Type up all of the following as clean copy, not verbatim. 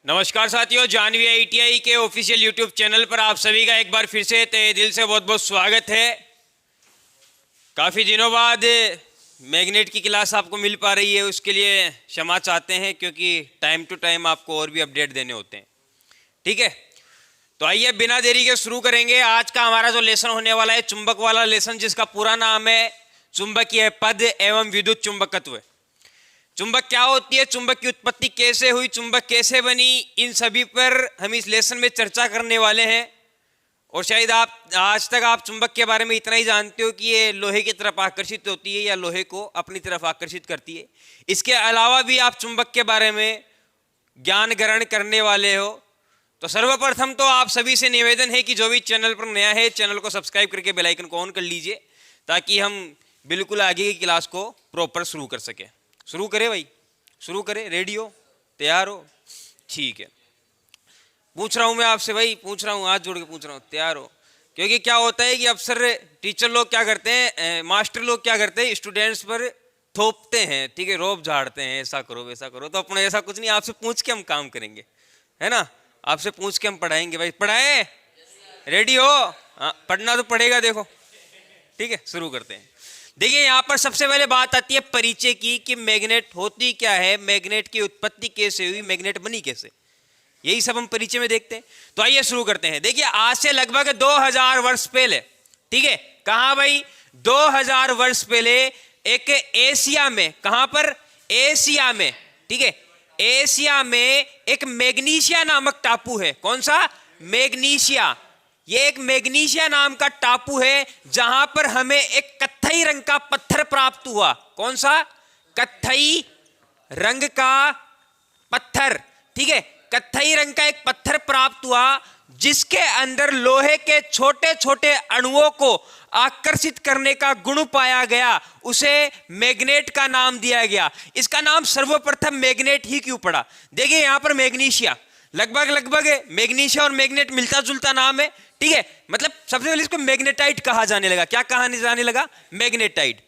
नमस्कार साथियों, जानवी आईटीआई के ऑफिशियल यूट्यूब चैनल पर आप सभी का एक बार फिर से तहे दिल से बहुत बहुत स्वागत है। काफ़ी दिनों बाद मैग्नेट की क्लास आपको मिल पा रही है, उसके लिए क्षमा चाहते हैं क्योंकि टाइम टू टाइम आपको और भी अपडेट देने होते हैं। ठीक है, तो आइए बिना देरी के शुरू करेंगे। आज का हमारा जो लेसन होने वाला है चुंबक वाला लेसन, जिसका पूरा नाम है चुंबकीय पद एवं विद्युत चुंबकत्व। चुंबक क्या होती है, चुंबक की उत्पत्ति कैसे हुई, चुंबक कैसे बनी, इन सभी पर हम इस लेसन में चर्चा करने वाले हैं। और शायद आप आज तक आप चुंबक के बारे में इतना ही जानते हो कि ये लोहे की तरफ आकर्षित होती है या लोहे को अपनी तरफ आकर्षित करती है। इसके अलावा भी आप चुंबक के बारे में ज्ञान ग्रहण करने वाले हो। तो सर्वप्रथम तो आप सभी से निवेदन है कि जो भी चैनल पर नया है, चैनल को सब्सक्राइब करके बेल आइकन को ऑन कर लीजिए, ताकि हम बिल्कुल आगे की क्लास को प्रॉपर शुरू कर सकें। शुरू करें भाई, शुरू करें। रेडी हो, तैयार हो? ठीक है, पूछ रहा हूं मैं आपसे भाई, पूछ रहा हूं, हाथ जोड़ के पूछ रहा हूं, तैयार हो? क्योंकि क्या होता है कि अक्सर टीचर लोग क्या करते हैं, मास्टर लोग क्या करते हैं, स्टूडेंट्स पर थोपते हैं, ठीक है, रोब झाड़ते हैं, ऐसा करो वैसा करो। तो अपने ऐसा कुछ नहीं, आपसे पूछ के हम काम करेंगे, है ना? आपसे पूछ के हम पढ़ाएंगे भाई। पढ़ाए? रेडी हो? हाँ, पढ़ना तो पड़ेगा। देखो, ठीक है, शुरू करते हैं। देखिए, यहाँ पर सबसे पहले बात आती है परिचय की कि मैग्नेट होती क्या है, मैग्नेट की उत्पत्ति कैसे हुई, मैग्नेट बनी कैसे, यही सब हम परिचय में देखते हैं। तो आइए शुरू करते हैं। देखिए, आज से लगभग 2000 वर्ष पहले, ठीक है, कहां भाई, 2000 वर्ष पहले एक एशिया में, कहां पर, एशिया में, ठीक है, एशिया में एक मैग्नीशिया नामक टापू है। कौन सा? मैग्नीशिया। ये एक मैग्नीशिया नाम का टापू है जहां पर हमें एक कत्थई रंग का पत्थर प्राप्त हुआ। कौन सा? कत्थई रंग का पत्थर, ठीक है, कत्थई रंग का एक पत्थर प्राप्त हुआ जिसके अंदर लोहे के छोटे छोटे अणुओं को आकर्षित करने का गुण पाया गया। उसे मैग्नेट का नाम दिया गया। इसका नाम सर्वप्रथम मैग्नेट ही क्यों पड़ा? देखिए, यहां पर मैग्नीशिया, लगभग मैग्नीशिया और मैग्नेट मिलता जुलता नाम है, ठीक है। मतलब सबसे पहले इसको मैग्नेटाइट कहा जाने लगा। क्या कहा जाने लगा? मैग्नेटाइट।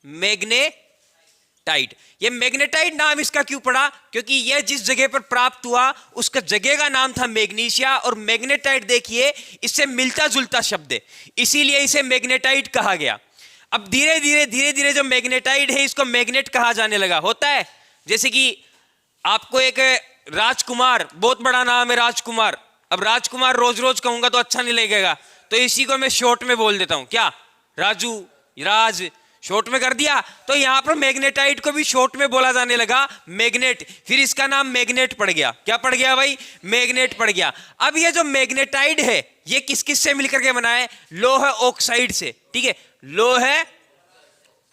मैग्नेटाइट। ये मैग्नेटाइट नाम इसका क्यों पड़ा? क्योंकि यह जिस जगह पर प्राप्त हुआ उसका जगह का नाम था मैग्नीशिया, और मैग्नेटाइट देखिए इससे मिलता जुलता शब्द है, इसीलिए इसे मैग्नेटाइट कहा गया। अब धीरे धीरे जो मैग्नेटाइट है इसको मैग्नेट कहा जाने लगा। होता है जैसे कि आपको एक राजकुमार, बहुत बड़ा नाम है राजकुमार, अब राजकुमार रोज रोज कहूंगा तो अच्छा नहीं लगेगा, तो इसी को मैं शॉर्ट में बोल देता हूं। क्या? राजू, राज, शॉर्ट में कर दिया। तो यहां पर मैग्नेटाइट को भी शॉर्ट में बोला जाने लगा, मैग्नेट। फिर इसका नाम मैग्नेट पड़ गया। क्या पड़ गया भाई? मैग्नेट पड़ गया। अब ये जो मैग्नेटाइट है ये किस किस से मिलकर के बना है? लोह ऑक्साइड से, ठीक है, लोह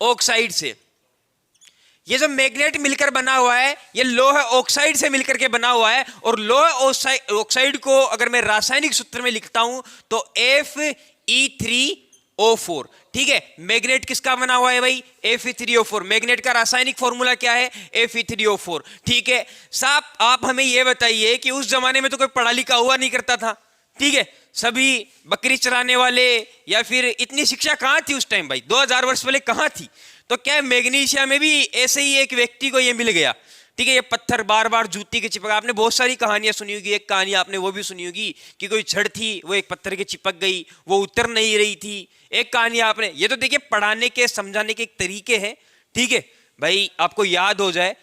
ऑक्साइड से। ये जो मैग्नेट मिलकर बना हुआ है ये लोह ऑक्साइड से मिलकर के बना हुआ है। और लोह ऑक्साइड को अगर मैं रासायनिक सूत्र में लिखता हूं तो Fe3O4, ठीक है। मैग्नेट किसका बना हुआ है भाई? Fe3O4। मैग्नेट का रासायनिक फॉर्मूला क्या है? Fe3O4, ठीक है साहब। आप हमें यह बताइए कि उस जमाने में तो कोई पढ़ा लिखा हुआ नहीं करता था, ठीक है, सभी बकरी चराने वाले, या फिर इतनी शिक्षा कहां थी उस टाइम भाई? 2000 वर्ष पहले कहां थी? तो क्या मैग्नीशिया में भी ऐसे ही एक व्यक्ति को ये मिल गया, ठीक है। ये पत्थर बार बार जूती के चिपका, आपने बहुत सारी कहानियां सुनी होगी। एक कहानी आपने वो भी सुनी होगी कि कोई छड़ थी, वो एक पत्थर के चिपक गई, वो उतर नहीं रही थी। एक कहानी आपने, ये तो देखिए पढ़ाने के समझाने के एक तरीके हैं, ठीक है भाई, आपको याद हो जाए।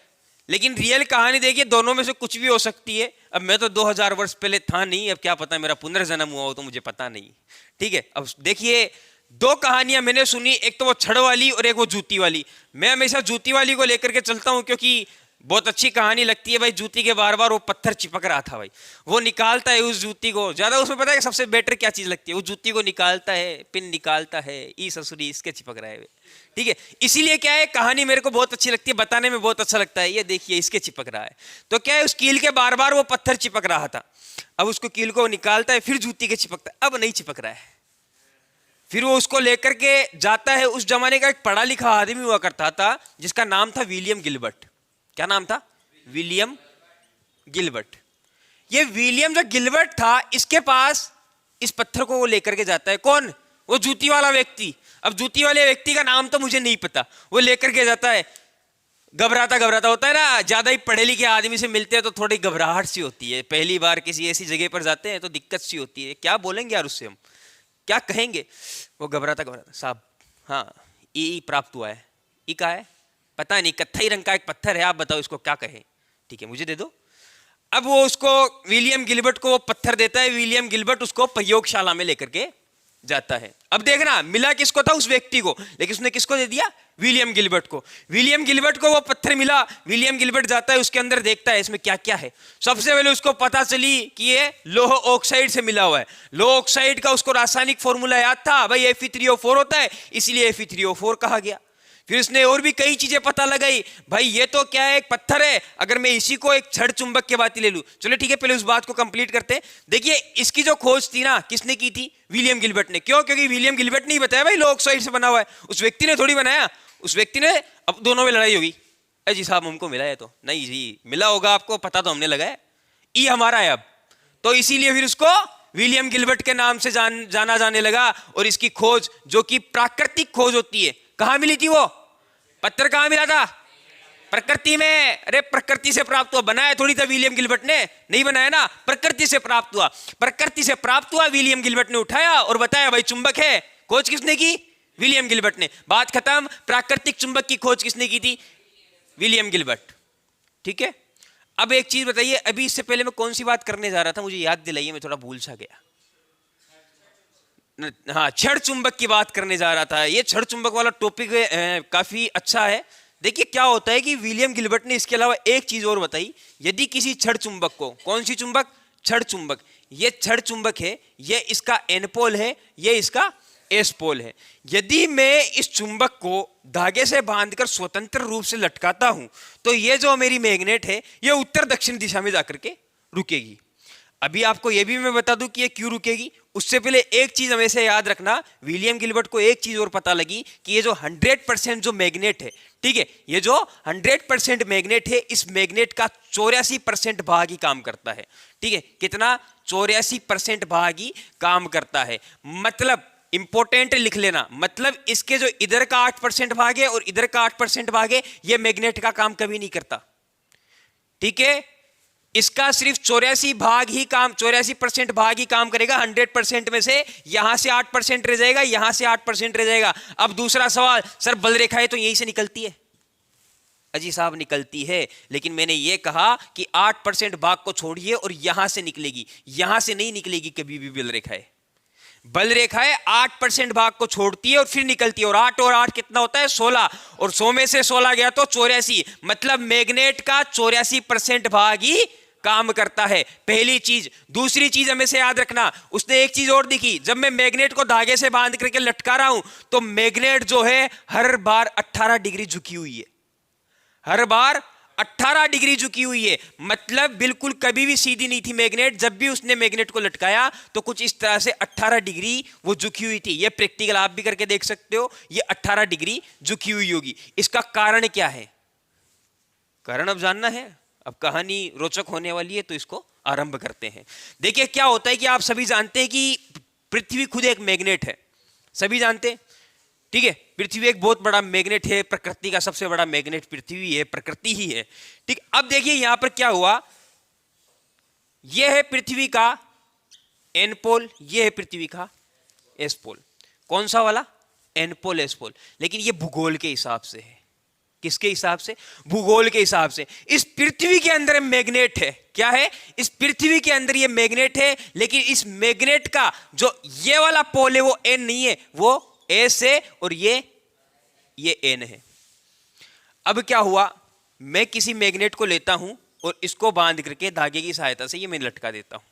लेकिन रियल कहानी देखिए, दोनों में से कुछ भी हो सकती है। अब मैं तो 2000 वर्ष पहले था नहीं, अब क्या पता मेरा पुनर्जन्म हुआ हो, तो मुझे पता नहीं, ठीक है। अब देखिए, दो कहानियां मैंने सुनी, एक तो वो छड़ वाली और एक वो जूती वाली। मैं हमेशा जूती वाली को लेकर के चलता हूं क्योंकि बहुत अच्छी कहानी लगती है भाई। जूती के बार बार वो पत्थर चिपक रहा था भाई, वो निकालता है उस जूती को, ज्यादा उसमें पता है सबसे बेटर क्या चीज लगती है? वो जूती को निकालता है, पिन निकालता है, ई ससुरी इसके चिपक रहा है, ठीक है। इसीलिए क्या है, कहानी मेरे को बहुत अच्छी लगती है, बताने में बहुत अच्छा लगता है। ये देखिए इसके चिपक रहा है, तो क्या है, उस कील के बार बार वो पत्थर चिपक रहा था। अब उसको कील को निकालता है, फिर जूती के चिपकता है, अब नहीं चिपक रहा है। फिर वो उसको लेकर के जाता है। उस जमाने का एक पढ़ा लिखा आदमी हुआ करता था जिसका नाम था विलियम गिलबर्ट। क्या नाम था? William Gilbert. ये विलियम जो गिलबर्ट था, इसके पास इस पत्थर को वो लेकर के जाता है। कौन? वो जूती वाला व्यक्ति। अब जूती वाले व्यक्ति का नाम तो मुझे नहीं पता। वो लेकर के जाता है, घबराता घबराता होता है ना, ज्यादा ही पढ़े लिखे आदमी से मिलते हैं तो थोड़ी घबराहट सी होती है, पहली बार किसी ऐसी जगह पर जाते हैं तो दिक्कत सी होती है, क्या बोलेंगे यार उससे, हम क्या कहेंगे। वो घबराता घबराता, साहब हाँ ई प्राप्त हुआ है। ई का है पता नहीं, कत्थई रंग का एक पत्थर है, आप बताओ इसको क्या कहें। ठीक है मुझे दे दो। अब वो उसको विलियम गिलबर्ट को वो पत्थर देता है, विलियम गिलबर्ट उसको प्रयोगशाला में लेकर के जाता है। अब देखना मिला किसको था, उस व्यक्ति को, लेकिन उसने किसको दे दिया, विलियम गिलबर्ट को। विलियम गिलबर्ट को वो पत्थर मिला, विलियम गिलबर्ट जाता है उसके अंदर, देखता है इसमें क्या क्या है। सबसे पहले उसको पता चली कि ये लोह ऑक्साइड से मिला हुआ है। लोह ऑक्साइड का उसको रासायनिक फॉर्मूला याद था, भाई Fe3O4 होता है, इसलिए Fe3O4 कहा गया। फिर उसने और भी कई चीजें पता लगाई, भाई ये तो क्या है, एक पत्थर है, अगर मैं इसी को एक छड़ चुंबक के बात ले लूं। चलो ठीक है, पहले उस बात को कंप्लीट करते हैं। देखिए इसकी जो खोज थी ना, किसने की थी, विलियम गिलबर्ट ने। क्यों, क्योंकि विलियम गिलबर्ट ने ही बताया भाई लोह ऑक्साइड से बना हुआ है, उस व्यक्ति ने थोड़ी बनाया। उस व्यक्ति ने, अब दोनों में लड़ाई होगी, अरे जी साहब हमको मिला है, तो नहीं जी मिला होगा आपको, पता तो हमने लगाया, ये हमारा है अब, तो इसीलिए फिर उसको विलियम गिलबर्ट के नाम से जाना जाने लगा। और इसकी खोज जो कि प्राकृतिक खोज होती है, कहां मिली थी वो पत्थर, कहां मिला था, प्रकृति में। अरे प्रकृति से प्राप्त हुआ, बनाया थोड़ी था विलियम गिलबर्ट ने, नहीं बनाया ना, प्रकृति से प्राप्त हुआ। प्रकृति से प्राप्त हुआ, विलियम गिलबर्ट ने उठाया और बताया भाई चुंबक है। खोज किसने की, विलियम गिलबर्ट ने। बात खत्म। प्राकृतिक चुंबक की खोज किसने की थी, विलियम गिलबर्ट। ठीक है, अब एक चीज बताइए, अभी इससे पहले मैं कौन सी बात करने जा रहा था, मुझे याद दिलाइए, मैं थोड़ा भूल सा गया। हाँ, छड़ चुंबक की बात करने जा रहा था। ये छड़ चुंबक वाला टॉपिक काफी अच्छा है। देखिए क्या होता है कि विलियम गिलबर्ट ने इसके अलावा एक चीज और बताई, यदि किसी छड़ चुंबक को, कौन सी चुंबक, छड़ चुंबक, ये छड़ चुंबक है, ये इसका एन पोल है, ये इसका एस पोल है। यदि मैं इस चुंबक को धागे से बांधकर स्वतंत्र रूप से लटकाता हूं, तो ये जो मेरी मैग्नेट है ये उत्तर दक्षिण दिशा में जाकर के रुकेगी। अभी आपको यह भी मैं बता दूं कि ये क्यों रुकेगी। उससे पहले एक चीज हमेशा याद रखना, विलियम गिलबर्ट को एक चीज और पता लगी कि ये जो 100% जो मैग्नेट है, ठीक है, ये जो 100% मैग्नेट है, इस मैग्नेट का 84% भाग ही काम करता है। ठीक है, कितना, 84% भाग ही काम करता है। मतलब इंपॉर्टेंट लिख लेना, मतलब इसके जो इधर का 8% भाग है और इधर का 8% भाग है, ये मैग्नेट का काम कभी नहीं करता। ठीक है, इसका सिर्फ 84% भाग ही काम करेगा। 100% में से यहां से 8% रह जाएगा, यहां से 8% रह जाएगा। अब दूसरा सवाल, सर बल रेखाएं तो यहीं से निकलती है। अजी साहब निकलती है, लेकिन मैंने ये कहा कि 8% भाग को छोड़िए और यहां से निकलेगी, यहां से नहीं निकलेगी कभी भी बल रेखाएं। बल रेखाएं 8% भाग को छोड़ती है और फिर निकलती है, और 8 और 8 कितना होता है, 16, और 100 में से 16 गया तो 84। मतलब मैग्नेट का 84% भाग ही काम करता है, पहली चीज। दूसरी चीज हमें से याद रखना, उसने एक चीज और दिखी, जब मैं मैग्नेट को धागे से बांध करके लटका रहा हूं तो मैग्नेट जो है हर बार 18 डिग्री झुकी हुई है, हर बार 18 डिग्री झुकी हुई है। मतलब बिल्कुल कभी भी सीधी नहीं थी मैग्नेट, जब भी उसने मैग्नेट को लटकाया तो कुछ इस तरह से 18 डिग्री वो झुकी हुई थी। ये प्रैक्टिकल आप भी करके देख सकते हो, ये 18 डिग्री झुकी हुई होगी। इसका कारण क्या है, कारण अब जानना है, अब कहानी रोचक होने वाली है, तो इसको आरंभ करते हैं। देखिए क्या होता है कि आप सभी जानते हैं कि पृथ्वी खुद एक मैग्नेट है, सभी जानते हैं। ठीक है, पृथ्वी एक बहुत बड़ा मैग्नेट है, प्रकृति का सबसे बड़ा मैग्नेट पृथ्वी है, प्रकृति ही है। ठीक, अब देखिए यहां पर क्या हुआ, यह है पृथ्वी का एन पोल, यह है पृथ्वी का एस पोल। कौन सा वाला, एन पोल एस पोल। लेकिन यह भूगोल के हिसाब से है, किसके हिसाब से, भूगोल के हिसाब से। इस पृथ्वी के अंदर मैग्नेट है, क्या है, इस पृथ्वी के अंदर ये मैग्नेट है, लेकिन इस मैग्नेट का जो ये वाला पोल है वो एन नहीं है, वो एस है, और ये एन है। अब क्या हुआ, मैं किसी मैग्नेट को लेता हूं और इसको बांध करके धागे की सहायता से ये मैं लटका देता हूं।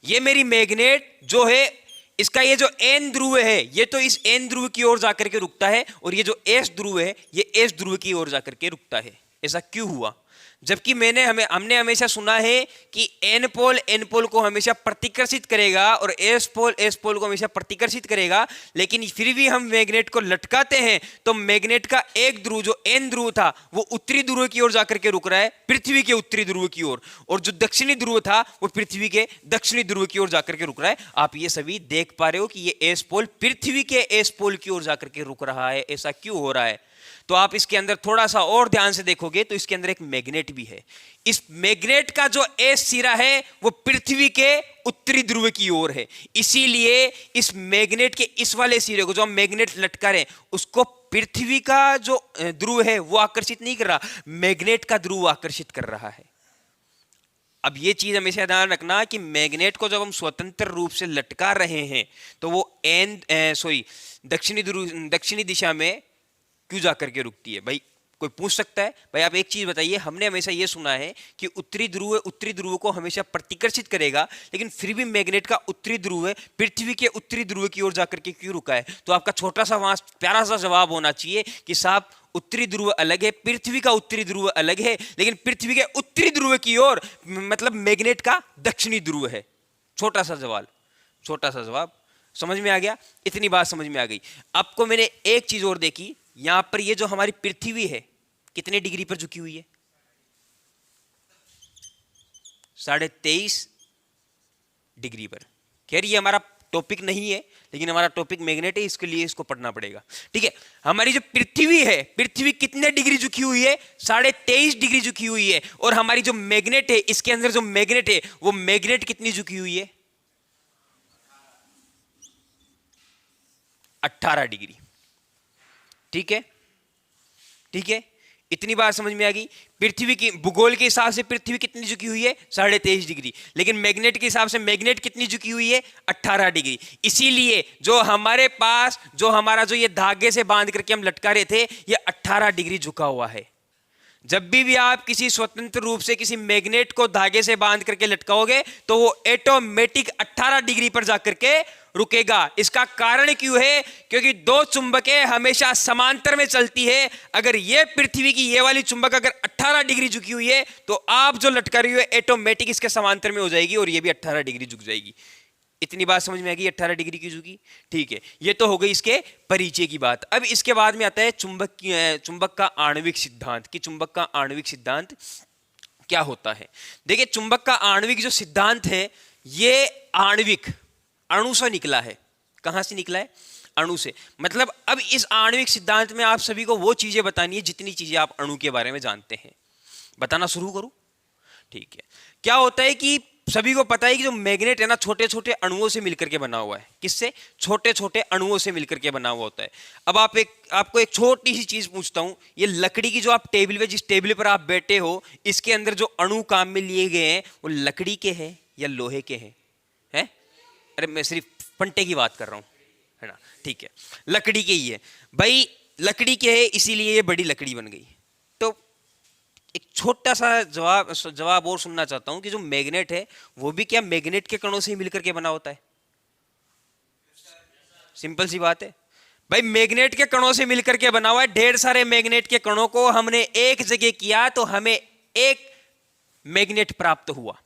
ये मेरी मैग्नेट जो है, इसका ये जो एन ध्रुव है, ये तो इस एन ध्रुव की ओर जाकर के रुकता है, और ये जो एस ध्रुव है, ये एस ध्रुव की ओर जाकर के रुकता है। ऐसा क्यों हुआ, जबकि हमने हमेशा सुना है कि एन पोल को हमेशा प्रतिकर्षित करेगा और एस पोल को हमेशा प्रतिकर्षित करेगा। लेकिन फिर भी हम मैग्नेट को लटकाते हैं तो मैग्नेट का एक ध्रुव जो एन ध्रुव था वो उत्तरी ध्रुव की ओर जाकर के रुक रहा है, पृथ्वी के उत्तरी ध्रुव की ओर, और जो दक्षिणी ध्रुव था वो पृथ्वी के दक्षिणी ध्रुव की ओर जाकर के रुक रहा है। आप ये सभी देख पा रहे हो कि ये एस पोल पृथ्वी के एस पोल की ओर जाकर के रुक रहा है। ऐसा क्यों हो रहा है, तो आप इसके अंदर थोड़ा सा और ध्यान से देखोगे तो इसके अंदर एक मैग्नेट भी है। इस मैग्नेट का जो एस सिरा है वो पृथ्वी के उत्तरी ध्रुव की ओर है, इसीलिए इस मैग्नेट के इस वाले सिरे को जो हम मैग्नेट लटका रहे हैं उसको पृथ्वी का जो ध्रुव है वो आकर्षित नहीं कर रहा, मैग्नेट का ध्रुव आकर्षित कर रहा है। अब ये चीज हमेशा ध्यान रखना कि मैग्नेट को जब हम स्वतंत्र रूप से लटका रहे हैं तो वो दक्षिणी दिशा में क्यों जाकर के रुकती है। भाई कोई पूछ सकता है, भाई आप एक चीज बताइए, हमने हमेशा ये सुना है कि उत्तरी ध्रुव को हमेशा प्रतिकर्षित करेगा, लेकिन फिर भी मैग्नेट का उत्तरी ध्रुव है पृथ्वी के उत्तरी ध्रुव की ओर जाकर के क्यों रुका है। तो आपका छोटा सा वहां प्यारा सा जवाब होना चाहिए कि साहब उत्तरी ध्रुव अलग है, पृथ्वी का उत्तरी ध्रुव अलग है, लेकिन पृथ्वी के उत्तरी ध्रुव की ओर मतलब मैग्नेट का दक्षिणी ध्रुव है। छोटा सा जवाब समझ में आ गया, इतनी बात समझ में आ गई। आपको मैंने एक चीज और देखी, यहां पर ये जो हमारी पृथ्वी है कितने डिग्री पर झुकी हुई है, 23.5 डिग्री पर। खैर ये हमारा टॉपिक नहीं है, लेकिन हमारा टॉपिक मैग्नेट है, इसके लिए इसको पढ़ना पड़ेगा। ठीक है, हमारी जो पृथ्वी है, पृथ्वी कितने डिग्री झुकी हुई है, 23.5 डिग्री झुकी हुई है। और हमारी जो मैग्नेट है, इसके अंदर जो मैग्नेट है वो मैग्नेट कितनी झुकी हुई है, 18 डिग्री। ठीक है, इतनी बात समझ में आ गई। पृथ्वी की भूगोल के हिसाब से पृथ्वी कितनी झुकी हुई है, 23.5 डिग्री, लेकिन मैग्नेट के हिसाब से मैग्नेट कितनी झुकी हुई है, 18 डिग्री। इसीलिए जो हमारे पास जो हमारा जो ये धागे से बांध करके हम लटका रहे थे, ये 18 डिग्री झुका हुआ है। जब भी आप किसी स्वतंत्र रूप से किसी मैग्नेट को धागे से बांध करके लटकाओगे तो वो ऑटोमेटिक 18 डिग्री पर जाकर के रुकेगा। इसका कारण क्यों है, क्योंकि दो चुंबकें हमेशा समांतर में चलती है। अगर ये पृथ्वी की ये वाली चुंबक अगर 18 डिग्री झुकी हुई है तो आप जो लटका रही हो ऑटोमेटिक इसके समांतर में हो जाएगी और ये भी 18 डिग्री झुक जाएगी। इतनी बात समझ में आ गई, 18 डिग्री की झुकी। ठीक है, ये तो हो गई इसके परिचय की बात। अब इसके बाद में आता है चुंबक का आणविक सिद्धांत, कि चुंबक का आणविक सिद्धांत क्या होता है। देखिए चुंबक का आणविक जो सिद्धांत है ये आणविक अणु से निकला है। कहां से निकला है, अणु से। मतलब अब इस आणविक सिद्धांत में आप सभी को वो चीजें बतानी है जितनी चीजें आप अणु के बारे में जानते हैं। बताना शुरू करूं? ठीक है, क्या होता है कि सभी को पता है कि जो मैग्नेट है ना छोटे छोटे अणुओं से मिलकर के बना हुआ है। किससे? छोटे छोटे अणुओं से मिलकर के बना हुआ होता है। अब आपको एक छोटी सी चीज पूछता हूं, ये लकड़ी की जो आप टेबल पे जिस टेबल पर आप बैठे हो इसके अंदर जो अणु काम में लिए गए हैं वो लकड़ी के हैं या लोहे के हैं? अरे मैं सिर्फ पंटे की बात कर रहा हूं, है ना। ठीक है, लकड़ी के ही है भाई, लकड़ी के है इसीलिए ये बड़ी लकड़ी बन गई। तो एक छोटा सा जवाब और सुनना चाहता हूं कि जो मैग्नेट है वो भी क्या मैग्नेट के कणों से ही मिलकर के बना होता है? सिंपल सी बात है भाई, मैग्नेट के कणों से मिलकर के बना हुआ है। ढेर सारे मैग्नेट के कणों को हमने एक जगह किया तो हमें एक मैग्नेट प्राप्त हुआ,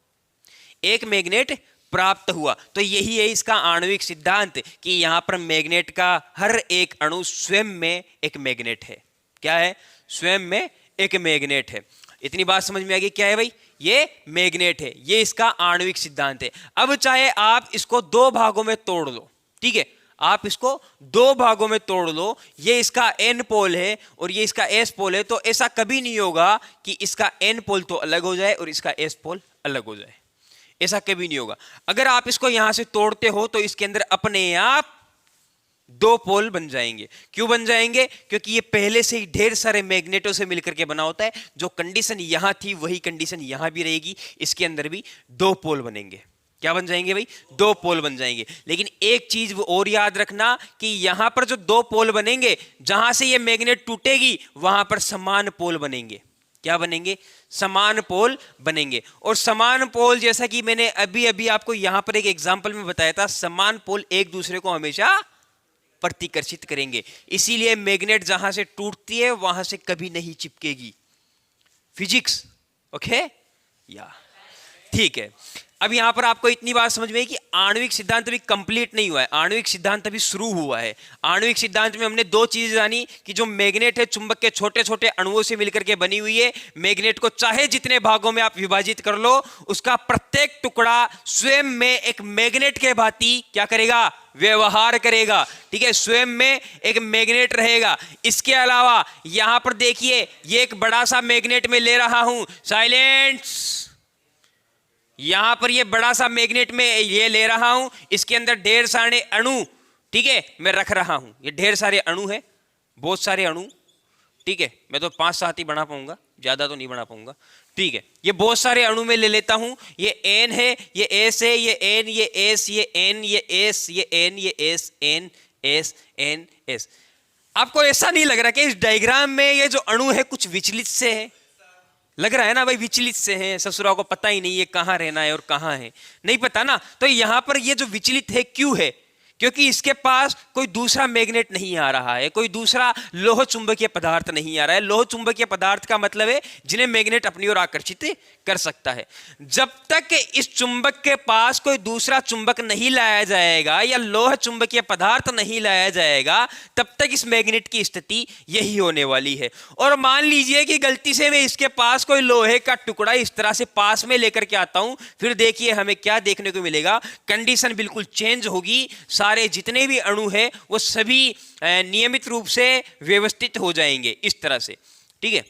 एक मैग्नेट प्राप्त हुआ। तो यही है इसका आणविक सिद्धांत कि यहां पर मैग्नेट का हर एक अणु स्वयं में एक मैग्नेट है। क्या है? स्वयं में एक मैग्नेट है। इतनी बात समझ में आ गई? क्या है भाई? ये मैग्नेट है, ये इसका आणविक सिद्धांत है। अब चाहे आप इसको दो भागों में तोड़ लो, ठीक है, आप इसको दो भागों में तोड़ लो, ये इसका एन पोल है और ये इसका एस पोल है, तो ऐसा कभी नहीं होगा कि इसका एन पोल तो अलग हो जाए और इसका एस पोल अलग हो जाए। ऐसा कभी नहीं होगा। अगर आप इसको यहां से तोड़ते हो तो इसके अंदर अपने आप दो पोल बन जाएंगे। क्यों बन जाएंगे? क्योंकि ये पहले से ही ढेर सारे मैग्नेटों से मिलकर के बना होता है। जो कंडीशन यहां थी वही कंडीशन यहां भी रहेगी, इसके अंदर भी दो पोल बनेंगे। क्या बन जाएंगे भाई? दो पोल बन जाएंगे। लेकिन एक चीज और याद रखना कि यहां पर जो दो पोल बनेंगे, जहां से ये मैग्नेट टूटेगी वहां पर समान पोल बनेंगे। क्या बनेंगे? समान पोल बनेंगे। और समान पोल, जैसा कि मैंने अभी अभी आपको यहां पर एक एग्जांपल में बताया था, समान पोल एक दूसरे को हमेशा प्रतिकर्षित करेंगे। इसीलिए मैग्नेट जहां से टूटती है वहां से कभी नहीं चिपकेगी। फिजिक्स, ओके या ठीक है। अब यहां पर आपको इतनी बात समझ में आई कि आणविक सिद्धांत अभी कंप्लीट नहीं हुआ है, आणविक सिद्धांत अभी शुरू हुआ है। आणविक सिद्धांत में हमने दो चीजें जानी कि जो मैग्नेट है चुंबक के छोटे छोटे अणुओं से मिलकर के बनी हुई है। मैग्नेट को चाहे जितने भागों में आप विभाजित कर लो, उसका प्रत्येक टुकड़ा स्वयं में एक मैग्नेट के भांति क्या करेगा, व्यवहार करेगा। ठीक है, स्वयं में एक मैग्नेट रहेगा। इसके अलावा यहां पर देखिए, ये एक बड़ा सा मैग्नेट में ले रहा हूं, साइलेंस। यहां पर ये बड़ा सा मैग्नेट में ये ले रहा हूं, इसके अंदर ढेर सारे अणु, ठीक है, मैं रख रहा हूं। ये ढेर सारे अणु है, बहुत सारे अणु। ठीक है, मैं तो 5-7 ही बना पाऊंगा, ज्यादा तो नहीं बना पाऊंगा। ठीक है, ये बहुत सारे अणु में ले लेता हूं। ये एन है, ये एस है, ये एन, ये एस, ये एन, ये एस, ये एन, ये S, N, S, N, S. आपको ऐसा नहीं लग रहा कि इस डायग्राम में ये जो अणु है कुछ विचलित से है? लग रहा है ना भाई, विचलित से हैं, ससुरा को पता ही नहीं है कहाँ रहना है और कहाँ है, नहीं पता ना। तो यहां पर ये जो विचलित है क्यों है? क्योंकि इसके पास कोई दूसरा मैग्नेट नहीं आ रहा है, कोई दूसरा लोह चुंबकीय पदार्थ नहीं आ रहा है। लोह चुंबकीय पदार्थ का मतलब है जिन्हें मैग्नेट अपनी ओर आकर्षित कर सकता है। जब तक इस चुंबक के पास कोई दूसरा चुंबक नहीं लाया जाएगा या लोह चुंबकीय पदार्थ नहीं लाया जाएगा, तब तक इस मैग्नेट की स्थिति यही होने वाली है। और मान लीजिए कि गलती से मैं इसके पास कोई लोहे का टुकड़ा इस तरह से पास में लेकर के आता हूं, फिर देखिए हमें क्या देखने को मिलेगा, कंडीशन बिल्कुल चेंज होगी। सारे जितने भी अणु हैं वो सभी नियमित रूप से व्यवस्थित हो जाएंगे इस तरह से। ठीक है,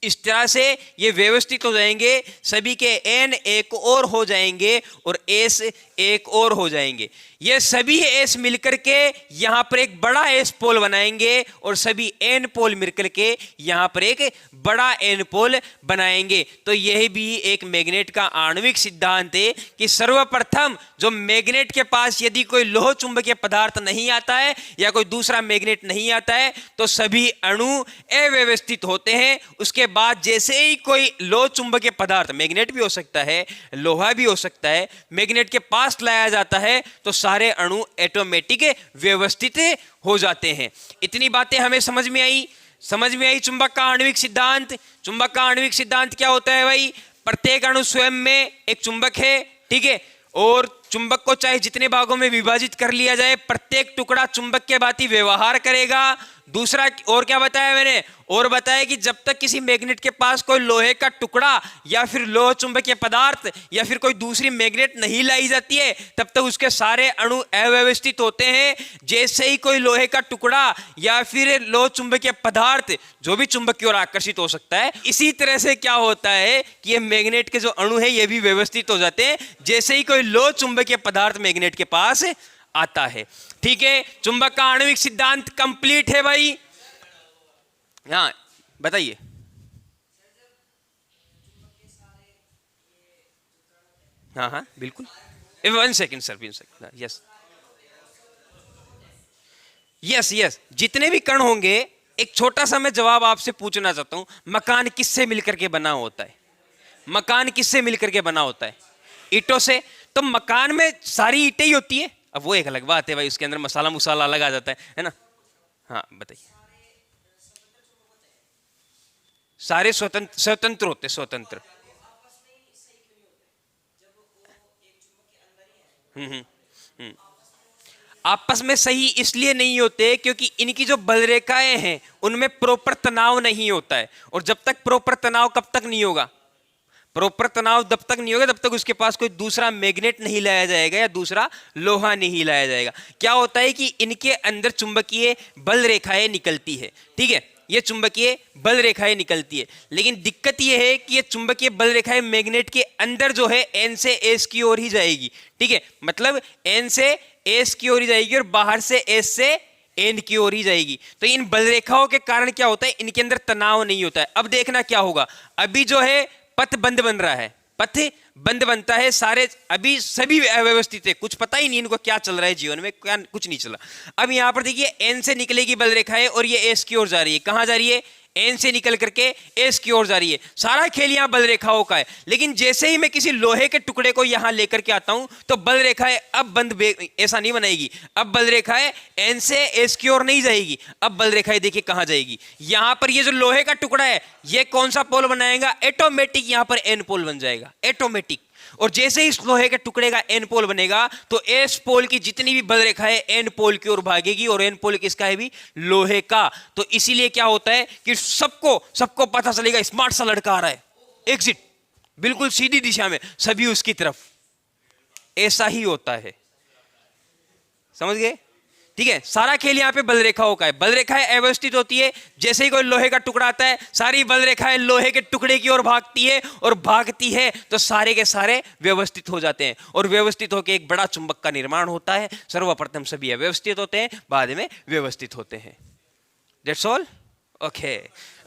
इस तरह से ये व्यवस्थित हो जाएंगे, सभी के एन एक और हो जाएंगे और एस एक और हो जाएंगे। ये सभी एस मिलकर के यहां पर एक बड़ा एस पोल बनाएंगे और सभी एन पोल मिलकर के यहां पर एक बड़ा एन पोल बनाएंगे। तो यह भी एक मैग्नेट का आणविक सिद्धांत है कि सर्वप्रथम जो मैग्नेट के पास यदि कोई लोह चुंबकीय पदार्थ नहीं आता है या कोई दूसरा मैग्नेट नहीं आता है तो सभी अणु अव्यवस्थित होते हैं। उसके बाद जैसे ही कोई लोह चुंबकीय पदार्थ, मैग्नेट भी हो सकता है, लोहा भी हो सकता है, मैग्नेट के पास लाया जाता है तो सारे अणु ऑटोमेटिक व्यवस्थित हो जाते हैं। इतनी बातें हमें समझ में आई? समझ में आई चुंबक का आणविक सिद्धांत? चुंबक का आणविक सिद्धांत क्या होता है भाई? प्रत्येक अणु स्वयं में एक चुंबक है, ठीक है, और चुंबक को चाहे जितने भागों में विभाजित कर लिया जाए, प्रत्येक टुकड़ा चुंबक के भांति व्यवहार करेगा। दूसरा और क्या बताया मैंने? और बताया कि जब तक किसी मैग्नेट के पास कोई लोहे का टुकड़ा या फिर लोह चुंबकीय पदार्थ या फिर कोई दूसरी मैग्नेट नहीं लाई जाती है, तब तक उसके सारे अणु अव्यवस्थित होते हैं। जैसे ही कोई लोहे का टुकड़ा या फिर लोह चुंबकीय पदार्थ जो भी चुंबक की ओर आकर्षित हो सकता है, इसी तरह से क्या होता है कि ये मैग्नेट के जो अणु है ये भी व्यवस्थित हो जाते हैं जैसे ही कोई लोह चुंबकीय पदार्थ मैग्नेट के पास आता है। ठीक है, चुंबक का आणविक सिद्धांत कंप्लीट है भाई। हाँ बताइए। हाँ हाँ बिल्कुल, 1 second sir, 1 second. Yes yes yes, जितने भी कण होंगे, एक छोटा सा मैं जवाब आपसे पूछना चाहता हूं, मकान किससे मिलकर के बना होता है? मकान किससे मिलकर के बना होता है? ईंटों से। तो मकान में सारी ईंटें ही होती है? अब वो एक अलग बात है भाई, उसके अंदर मसाला मुसाला अलग आ जाता है ना। हाँ बताइए। सारे स्वतंत्र होते, स्वतंत्र। आपस में सही इसलिए नहीं होते क्योंकि इनकी जो बल रेखाएं हैं उनमें प्रॉपर तनाव नहीं होता है। और जब तक प्रॉपर तनाव कब तक नहीं होगा? प्रॉपर तनाव जब तक नहीं होगा तब तक उसके पास कोई दूसरा मैग्नेट नहीं लाया जाएगा या दूसरा लोहा नहीं लाया जाएगा। क्या होता है कि इनके अंदर चुंबकीय बल रेखाएं निकलती है, ठीक है, ये चुंबकीय बल रेखाएं निकलती है। लेकिन दिक्कत ये है कि ये चुंबकीय बल रेखाएं मैग्नेट के अंदर जो है एन से एस की ओर ही जाएगी, ठीक है, मतलब एन से एस की ओर ही जाएगी और बाहर से एस से एन की ओर ही जाएगी। तो इन बल रेखाओं के कारण क्या होता है, इनके अंदर तनाव नहीं होता है। अब देखना क्या होगा, अभी जो है पथ बंद बन रहा है, पथ बंद बनता है, सारे अभी सभी अव्यवस्थित है, कुछ पता ही नहीं इनको क्या चल रहा है जीवन में, क्या कुछ नहीं चला। अब यहां पर देखिए एन से निकलेगी बल रेखाएं और ये एस की ओर जा रही है। कहां जा रही है? एन से निकल करके एस की ओर जा रही है। सारा खेल यहां बल रेखाओं का है। लेकिन जैसे ही मैं किसी लोहे के टुकड़े को यहां लेकर के आता हूं तो बल रेखा है अब बंद ऐसा नहीं बनाएगी। अब बल रेखा है एन से एस की ओर नहीं जाएगी। अब बल रेखा है देखिए कहां जाएगी, यहां पर ये जो लोहे का टुकड़ा है ये कौन सा पोल बनाएगा, ऑटोमेटिक यहां पर एन पोल बन जाएगा, ऑटोमेटिक। और जैसे ही इस लोहे के टुकड़े का एन पोल बनेगा तो एस पोल की जितनी भी बल रेखा है एन पोल की ओर भागेगी। और एन पोल किसका है भी, लोहे का। तो इसीलिए क्या होता है कि सबको पता चलेगा स्मार्ट सा लड़का आ रहा है, एग्जिट बिल्कुल सीधी दिशा में, सभी उसकी तरफ। ऐसा ही होता है, समझ गए? ठीक है, सारा खेल यहां पे बल रेखाओं का है। बल रेखाएं अव्यवस्थित होती है, जैसे ही कोई लोहे का टुकड़ा आता है सारी बल रेखाएं लोहे के टुकड़े की ओर भागती है, और भागती है तो सारे के सारे व्यवस्थित हो जाते हैं। और व्यवस्थित होकर एक बड़ा चुंबक का निर्माण होता है। सर्वप्रथम सभी अव्यवस्थित होते हैं, बाद में व्यवस्थित होते हैं। That's all. ओके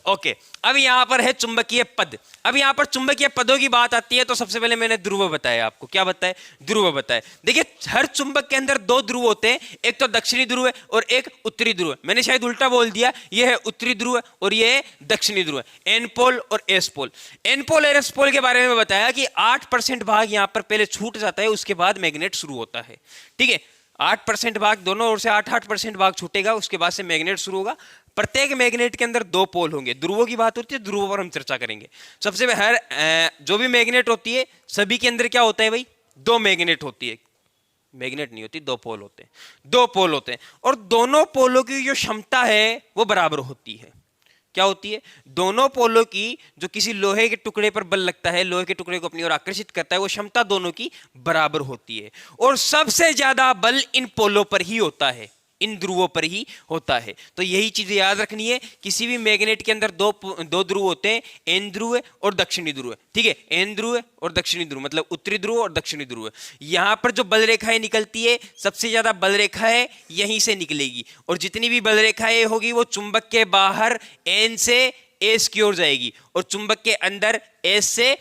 ओके, अब यहां पर है चुंबकीय पद। अब यहां पर चुंबकीय पदों की बात आती है तो सबसे पहले मैंने ध्रुव बताया आपको। क्या बताया? ध्रुव बताया। देखिए हर चुंबक के अंदर दो ध्रुव होते हैं, एक तो दक्षिणी ध्रुव है और एक उत्तरी ध्रुव है। मैंने शायद उल्टा बोल दिया, यह है उत्तरी ध्रुव है और यह है दक्षिणी ध्रुव है। एन पोल और एस पोल। एन पोल और एस पोल के बारे में बताया कि 8% भाग यहां पर पहले छूट जाता है, उसके बाद मैग्नेट शुरू होता है। ठीक है, 8% भाग दोनों ओर से 8% भाग छूटेगा, उसके बाद से मैग्नेट शुरू होगा। प्रत्येक मैग्नेट के अंदर दो पोल होंगे। ध्रुवों की बात होती है, ध्रुवों पर हम चर्चा करेंगे। सबसे हर जो भी मैग्नेट होती है सभी के अंदर क्या होता है भाई, दो मैग्नेट होती है। मैग्नेट नहीं होती, दो पोल होते हैं। दो पोल होते हैं और दोनों पोलों की जो क्षमता है वो बराबर होती है। क्या होती है? दोनों पोलों की जो किसी लोहे के टुकड़े पर बल लगता है, लोहे के टुकड़े को अपनी ओर आकर्षित करता है, वो क्षमता दोनों की बराबर होती है। और सबसे ज्यादा बल इन पोलों पर ही होता है, इन ध्रुवों पर ही होता है। तो यही चीज याद रखनी है, किसी भी मैग्नेट के अंदर दो ध्रुव होते हैं, एन ध्रुव है और दक्षिणी ध्रुव है। ठीक है, एन ध्रुव है और दक्षिणी ध्रुव, मतलब उत्तरी ध्रुव और दक्षिणी ध्रुव है। यहां पर जो बल रेखाएं निकलती है, सबसे ज्यादा बल रेखा है यहीं से निकलेगी। और जितनी भी बल रेखाएं होगी वो चुंबक के बाहर एन से एस की ओर जाएगी और चुंबक के अंदर एस से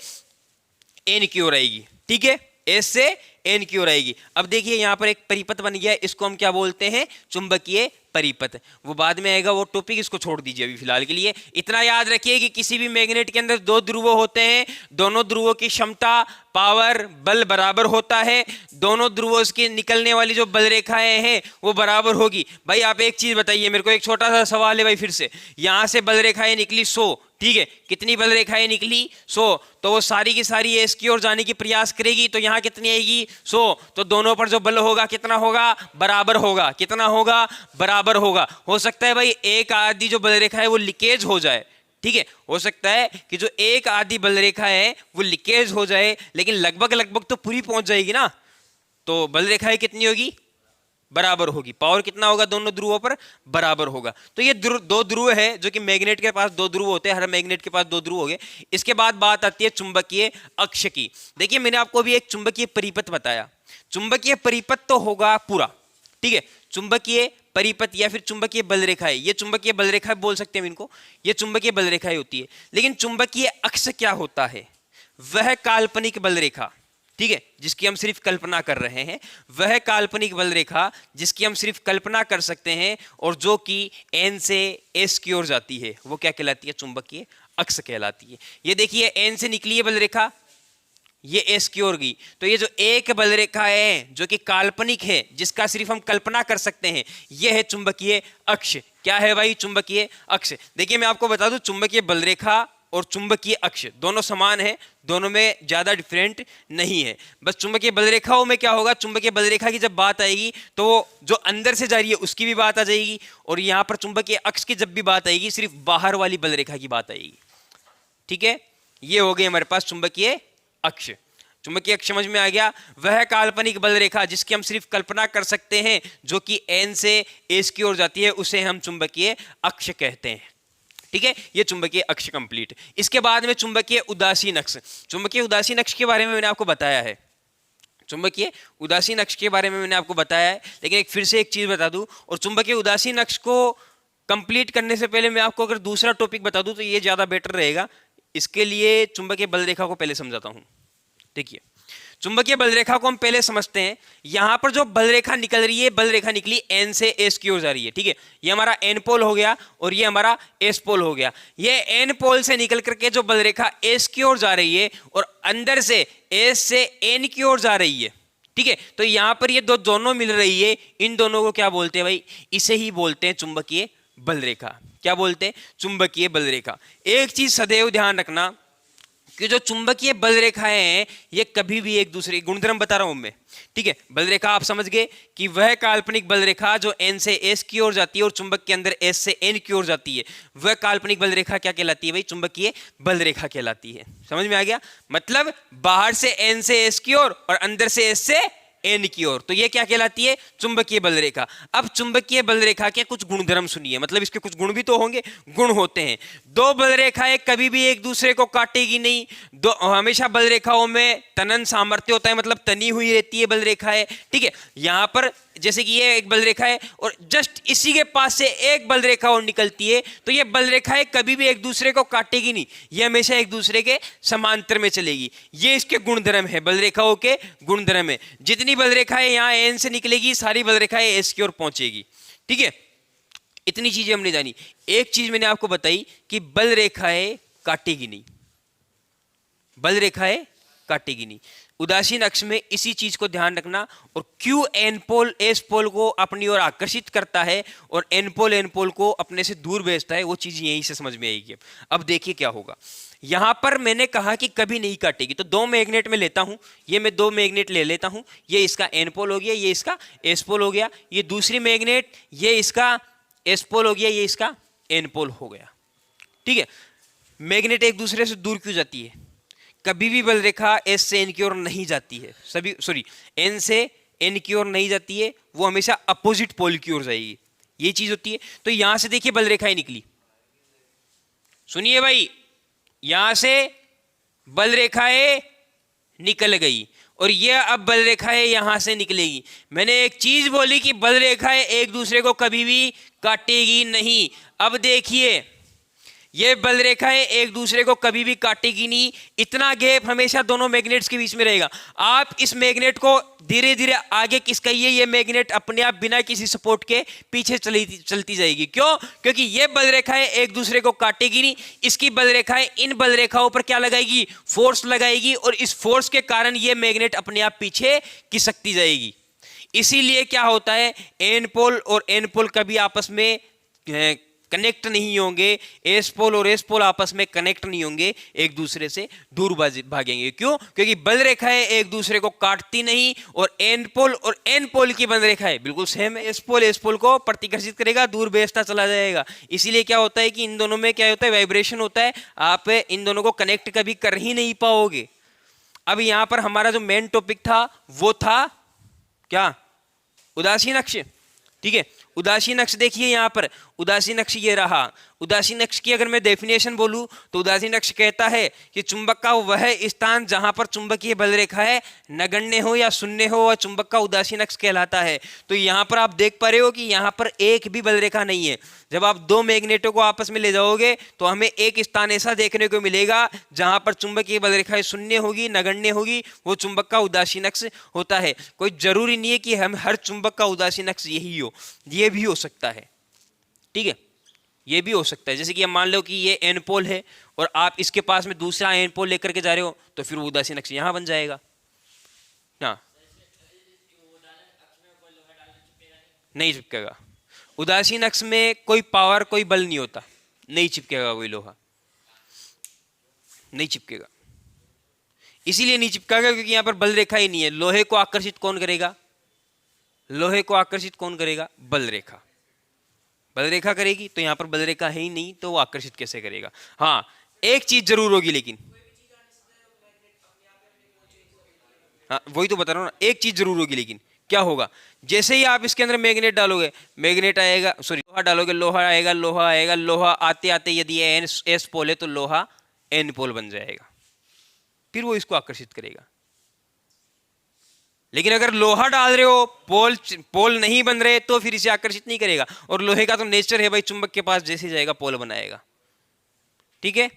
एन की ओर आएगी। ठीक है, एस से एन की ओर आएगी। अब देखिए यहां पर एक परिपथ बन गया है, इसको हम क्या बोलते हैं? चुंबकीय परिपथ। वो बाद में आएगा वो टॉपिक, इसको छोड़ दीजिए अभी फिलहाल के लिए। इतना याद रखिए कि किसी भी मैग्नेट के अंदर दो ध्रुव होते हैं, दोनों ध्रुवों की क्षमता, पावर, बल बराबर होता है। दोनों ध्रुवों की निकलने वाली जो बल रेखाएं हैं वो बराबर होगी। भाई आप एक चीज बताइए मेरे को, एक छोटा सा सवाल है भाई, फिर से यहां से बल रेखाएं निकली 100, ठीक है, कितनी बल रेखाएं निकली? 100। तो वो सारी की सारी एस की ओर जाने की प्रयास करेगी, तो यहां कितनी आएगी? 100। तो दोनों पर जो बल होगा कितना होगा? बराबर होगा। कितना होगा? बराबर होगा। हो सकता है भाई एक आधी जो बल रेखा है वो लीकेज हो जाए, ठीक है, हो सकता है कि जो एक आधी बल रेखा है वो लीकेज हो जाए, लेकिन लगभग तो पूरी पहुंच जाएगी ना। तो बल रेखाएं कितनी होगी? बराबर होगी। पावर कितना होगा? दोनों ध्रुवों पर बराबर होगा। तो ये दो ध्रुव है, जो कि मैग्नेट के पास दो ध्रुव होते हैं, हर मैग्नेट के पास दो ध्रुव हो गए। इसके बाद बात आती है चुंबकीय अक्ष की। देखिए मैंने आपको भी एक चुंबकीय परिपथ बताया। चुंबकीय परिपथ तो होगा पूरा, ठीक है, चुंबकीय परिपथ या फिर चुंबकीय बल रेखाएं, ये चुंबकीय बल रेखा बोल सकते हैं इनको, ये चुंबकीय बल रेखाएं होती है। लेकिन चुंबकीय अक्ष क्या होता है? वह काल्पनिक बल रेखा, ठीक है, जिसकी हम सिर्फ कल्पना कर रहे हैं, वह काल्पनिक बल रेखा जिसकी हम सिर्फ कल्पना कर सकते हैं और जो कि एन से एस की ओर जाती है, वो क्या कहलाती है? चुंबकीय अक्ष कहलाती है। ये देखिए एन से निकली है बल रेखा, ये एस की ओर गई, तो ये जो एक बल रेखा है जो कि काल्पनिक है, जिसका सिर्फ हम कल्पना कर सकते हैं, यह है चुंबकीय अक्ष। क्या है भाई? चुंबकीय अक्ष। देखिए मैं आपको बता दूं, चुंबकीय बल रेखा और चुंबकीय अक्ष दोनों समान है, दोनों में ज्यादा डिफरेंट नहीं है। बस चुंबकीय बल रेखाओं में क्या होगा, चुंबकीय बल रेखा की जब बात आएगी तो वो जो अंदर से जा रही है उसकी भी बात आ जाएगी, और यहां पर चुंबकीय अक्ष की जब भी बात आएगी सिर्फ बाहर वाली बल रेखा की बात आएगी। ठीक है, ये हो गई हमारे पास चुंबकीय अक्ष। चुंबकीय अक्ष समझ में आ गया? वह काल्पनिक बल रेखा जिसकी हम सिर्फ कल्पना कर सकते हैं, जो कि एन से एस की ओर जाती है, उसे हम चुंबकीय अक्ष कहते हैं। ठीक है, ये चुंबकीय अक्ष कंप्लीट। इसके बाद में चुंबकीय उदासीन अक्ष। चुंबकीय उदासीन अक्ष के बारे में मैंने आपको बताया है, चुंबकीय उदासीन अक्ष के बारे में मैंने आपको बताया है, लेकिन फिर से एक चीज बता दूं, और चुंबकीय उदासीन अक्ष को कंप्लीट करने से पहले मैं आपको अगर दूसरा टॉपिक बता दूं तो ये ज्यादा बेटर रहेगा। इसके लिए चुंबकीय बल रेखा को पहले समझाता हूं। देखिए चुंबकीय बल रेखा को हम पहले समझते हैं। यहां पर जो बल रेखा निकल रही है, बल रेखा निकली एन से एस की ओर जा रही है, ठीक है। ये हमारा एन पोल हो गया और ये हमारा एस पोल हो गया। ये एन पोल से निकल करके जो बल रेखा एस की ओर जा रही है और अंदर से एस से एन की ओर जा रही है, ठीक है। तो यहां पर ये दोनों मिल रही है, इन दोनों को क्या बोलते हैं भाई? इसे ही बोलते हैं चुंबकीय बल रेखा। क्या बोलते हैं? चुंबकीय बल रेखा। एक चीज सदैव ध्यान रखना कि जो चुंबकीय बल रेखाएं हैं ये कभी भी एक दूसरे गुणधर्म बता रहा हूं मैं, ठीक है। बल रेखा आप समझ गए कि वह काल्पनिक बल रेखा जो एन से एस की ओर जाती है और चुंबक के अंदर एस से एन की ओर जाती है, वह काल्पनिक बल रेखा क्या कहलाती है भाई? चुंबकीय बल रेखा कहलाती है। समझ में आ गया? मतलब बाहर से एन से एस की ओर और अंदर से एस से एन की ओर, तो ये क्या कहलाती है? चुंबकीय बल रेखा। अब चुंबकीय बल रेखा के कुछ गुणधर्म सुनिए, मतलब इसके कुछ गुण भी तो होंगे, गुण होते हैं। दो बल रेखाएं कभी भी एक दूसरे को काटेगी नहीं। दो हमेशा बल रेखाओं में तनन सामर्थ्य होता है, मतलब तनी हुई रहती है बल रेखाएं, ठीक है। यहां पर जैसे कि ये एक बल रेखा है और जस्ट इसी के पास से एक बल रेखा और निकलती है, तो ये बल रेखाएं कभी भी एक दूसरे को काटेगी नहीं, ये हमेशा एक दूसरे के समांतर में चलेगी। ये इसके गुणधर्म है, बल रेखाओं के गुणधर्म है। जितनी बल रेखाएं यहां एन से निकलेगी, सारी बल रेखाएं एस की ओर पहुंचेगी, ठीक है। इतनी चीजें हमने जानी। एक चीज मैंने आपको बताई कि बल रेखाएं काटेगी नहीं, बल रेखाएं काटेगी नहीं। उदासीन अक्ष में इसी चीज को ध्यान रखना। और क्यों एन पोल एस पोल को अपनी ओर आकर्षित करता है और एन पोल को अपने से दूर भेजता है, वो चीज यहीं से समझ में आएगी। अब देखिए क्या होगा। यहां पर मैंने कहा कि कभी नहीं काटेगी, तो दो मैग्नेट में लेता हूं, ये मैं दो मैग्नेट ले लेता हूं। ये इसका एन पोल हो गया, ये इसका एस पोल हो गया। ये दूसरी मैग्नेट, ये इसका एस पोल हो गया, ये इसका एन पोल हो गया, ठीक है। मैग्नेट एक दूसरे से दूर क्यों जाती है? कभी भी बल रेखा एस से एन की ओर नहीं जाती है, एन से एन की ओर नहीं जाती है, वो हमेशा अपोजिट पोल की ओर जाएगी, ये चीज होती है। तो यहां से देखिए बल रेखाएं निकली, सुनिए भाई, यहां से बल रेखाएं निकल गई और ये अब बल रेखाएं यहां से निकलेगी। मैंने एक चीज बोली कि बल रेखाएं एक दूसरे को कभी भी काटेगी नहीं। अब देखिए, ये बल रेखाएं एक दूसरे को कभी भी काटेगी नहीं, इतना गैप हमेशा दोनों मैग्नेट्स के बीच में रहेगा। आप इस मैग्नेट को धीरे धीरे आगे खिसकाइए, ये मैग्नेट अपने आप बिना किसी सपोर्ट के पीछे चलती जाएगी। क्यों? क्योंकि ये बल रेखाएं एक दूसरे को काटेगी नहीं, इसकी बल रेखाएं इन बल रेखाओं पर क्या लगाएगी? फोर्स लगाएगी, और इस फोर्स के कारण ये मैग्नेट अपने आप पीछे खिसकती जाएगी। इसीलिए क्या होता है, एन पोल और एन पोल कभी आपस में कनेक्ट नहीं होंगे, एस पोल और एस पोल आपस में कनेक्ट नहीं होंगे, एक दूसरे से दूर भागेंगे। क्यों? क्योंकि बल रेखाएं एक दूसरे को काटती नहीं, और एन पोल की बल रेखाएं बिल्कुल सेम है। एस पोल को प्रतिकर्षित करेगा, दूर भेजता चला जाएगा। इसीलिए क्या होता है कि इन दोनों में क्या होता है? वाइब्रेशन होता है, आप इन दोनों को कनेक्ट कभी कर ही नहीं पाओगे। अब यहां पर हमारा जो मेन टॉपिक था वो था क्या? उदासीन अक्ष, ठीक है। उदासीन अक्ष देखिए, यहां पर उदासीन अक्ष ये रहा। उदासीन अक्ष की अगर मैं डेफिनेशन बोलूं तो उदासीन अक्ष कहता है कि चुंबक का वह स्थान जहां पर चुंबकीय बल रेखा है नगण्य हो या शून्य हो, वह चुंबक का उदासीन अक्ष कहलाता है। तो यहां पर आप देख पा रहे हो कि यहां पर एक भी बल रेखा नहीं है। जब आप दो मैग्नेटों को आपस में ले जाओगे तो हमें एक स्थान ऐसा देखने को मिलेगा जहां पर चुंबकीय बल रेखा शून्य होगी, नगण्य होगी, वो चुंबक का उदासीन अक्ष होता है। कोई जरूरी नहीं है कि हम हर चुंबक का उदासीन अक्ष यही हो, ये भी हो सकता है, ठीक है, ये भी हो सकता है। जैसे कि हम मान लो कि ये एन पोल है और आप इसके पास में दूसरा एन पोल लेकर के जा रहे हो, तो फिर वो उदासीन अक्ष यहां बन जाएगा। हाँ, नहीं चिपकेगा। उदासीन अक्ष में कोई पावर, कोई बल नहीं होता, नहीं चिपकेगा कोई लोहा, नहीं चिपकेगा। इसीलिए नहीं चिपकेगा क्योंकि यहां पर बल रेखा ही नहीं है। लोहे को आकर्षित कौन करेगा? लोहे को आकर्षित कौन करेगा? बल रेखा। बल रेखा करेगी, तो यहां पर बल रेखा है ही नहीं, तो वो आकर्षित कैसे करेगा? हाँ, एक चीज जरूर होगी, लेकिन हाँ वही तो बता रहा हूं ना, एक चीज जरूर होगी, लेकिन क्या होगा? जैसे ही आप इसके अंदर मैग्नेट डालोगे, मैग्नेट आएगा, सॉरी लोहा डालोगे, लोहा आएगा, लोहा आएगा, लोहा आते आते यदि एस पोल है तो लोहा एन पोल बन जाएगा, फिर वो इसको आकर्षित करेगा। लेकिन अगर लोहा डाल रहे हो, पोल नहीं बन रहे, तो फिर इसे आकर्षित नहीं करेगा। और लोहे का तो नेचर है भाई, चुंबक के पास जैसे जाएगा पोल बनाएगा, ठीक है।